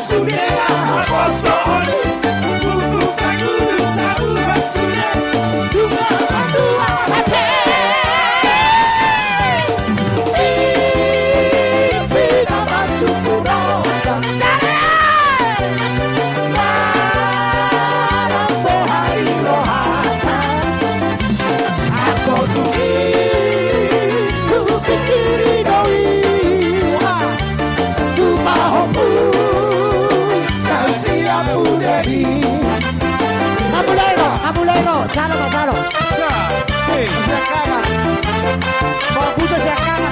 surya kosong buku kudu saburan surya dua dua hati si tidak masuk neraka larang bohari rohatan aku tuh sikiri doi tu mahopu kasih aku dari Abulero, caro. Sì. Si accama. Ho avuto si accama.